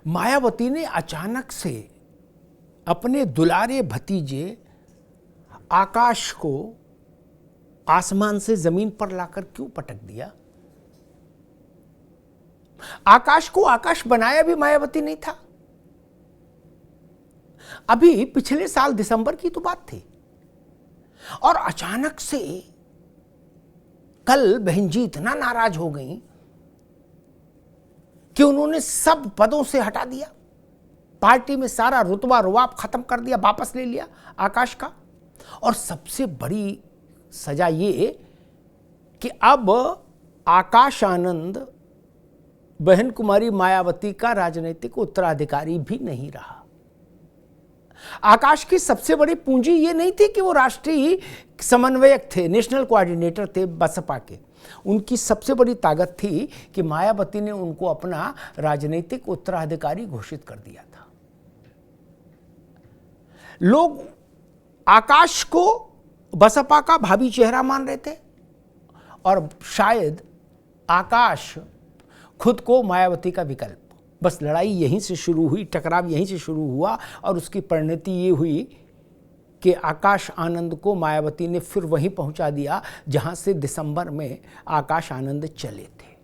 मायावती ने अचानक से अपने दुलारे भतीजे आकाश को आसमान से जमीन पर लाकर क्यों पटक दिया? आकाश को आकाश बनाया भी मायावती नहीं था। अभी पिछले साल दिसंबर की तो बात थी और अचानक से कल बहन जी इतना नाराज हो गई कि उन्होंने सब पदों से हटा दिया, पार्टी में सारा रुतबा रुआब खत्म कर दिया, वापस ले लिया आकाश का। और सबसे बड़ी सजा ये कि अब आकाश आनंद बहन कुमारी मायावती का राजनीतिक उत्तराधिकारी भी नहीं रहा। आकाश की सबसे बड़ी पूंजी ये नहीं थी कि वो राष्ट्रीय समन्वयक थे, नेशनल कोऑर्डिनेटर थे बसपा के। उनकी सबसे बड़ी ताकत थी कि मायावती ने उनको अपना राजनीतिक उत्तराधिकारी घोषित कर दिया था। लोग आकाश को बसपा का भावी चेहरा मान रहे थे और शायद आकाश खुद को मायावती का विकल्प। बस लड़ाई यहीं से शुरू हुई, टकराव यहीं से शुरू हुआ और उसकी परिणति ये हुई कि आकाश आनंद को मायावती ने फिर वहीं पहुंचा दिया जहां से दिसंबर में आकाश आनंद चले थे।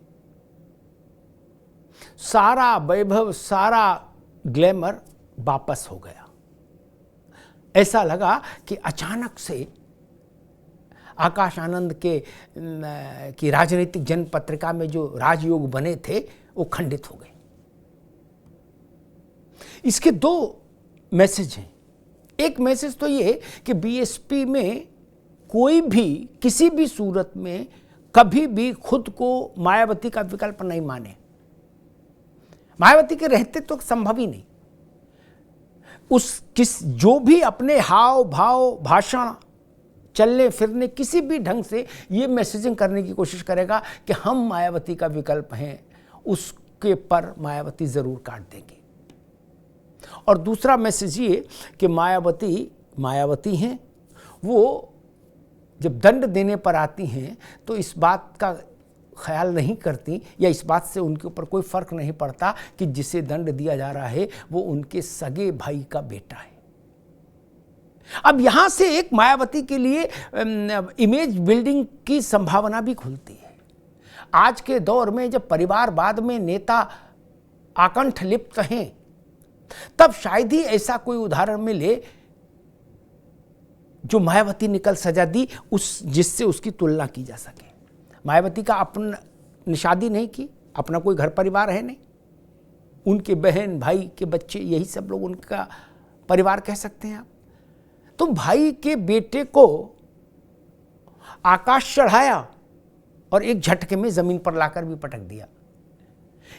सारा वैभव, सारा ग्लैमर वापस हो गया। ऐसा लगा कि अचानक से आकाश आनंद की राजनीतिक जनपत्रिका में जो राजयोग बने थे वो खंडित हो गए। इसके दो मैसेज हैं। एक मैसेज तो ये कि बीएसपी में कोई भी किसी भी सूरत में कभी भी खुद को मायावती का विकल्प नहीं माने। मायावती के रहते तो संभव ही नहीं। जो भी अपने हाव भाव, भाषण, चलने फिरने किसी भी ढंग से ये मैसेजिंग करने की कोशिश करेगा कि हम मायावती का विकल्प हैं, उसके पर मायावती जरूर काट देंगे। और दूसरा मैसेज ये कि मायावती हैं, वो जब दंड देने पर आती हैं तो इस बात का ख्याल नहीं करती या इस बात से उनके ऊपर कोई फर्क नहीं पड़ता कि जिसे दंड दिया जा रहा है वो उनके सगे भाई का बेटा है। अब यहां से एक मायावती के लिए इमेज बिल्डिंग की संभावना भी खुलती है। आज के दौर में जब परिवारवाद में नेता आकंठ लिप्त हैं, तब शायद ही ऐसा कोई उदाहरण मिले जो मायावती ने कल सजा दी जिससे उसकी तुलना की जा सके। मायावती का अपना शादी नहीं की, अपना कोई घर परिवार है नहीं, उनके बहन भाई के बच्चे यही सब लोग उनका परिवार कह सकते हैं आप। तो भाई के बेटे को आकाश चढ़ाया और एक झटके में जमीन पर लाकर भी पटक दिया।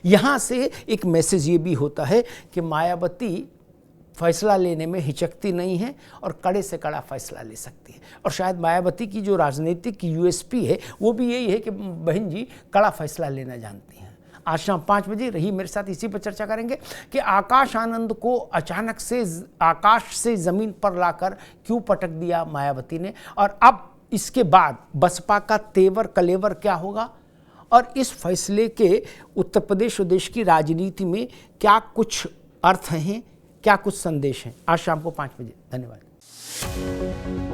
यहां से एक मैसेज ये भी होता है कि मायावती फैसला लेने में हिचकती नहीं है और कड़े से कड़ा फैसला ले सकती है। और शायद मायावती की जो राजनीतिक यूएसपी है वो भी यही है कि बहन जी कड़ा फैसला लेना जानती हैं। आज शाम 5 बजे रही मेरे साथ, इसी पर चर्चा करेंगे कि आकाश आनंद को अचानक से आकाश से जमीन पर लाकर क्यों पटक दिया मायावती ने, और अब इसके बाद बसपा का तेवर कलेवर क्या होगा, और इस फैसले के उत्तर प्रदेश और देश की राजनीति में क्या कुछ अर्थ हैं, क्या कुछ संदेश हैं। आज शाम को 5 बजे। धन्यवाद।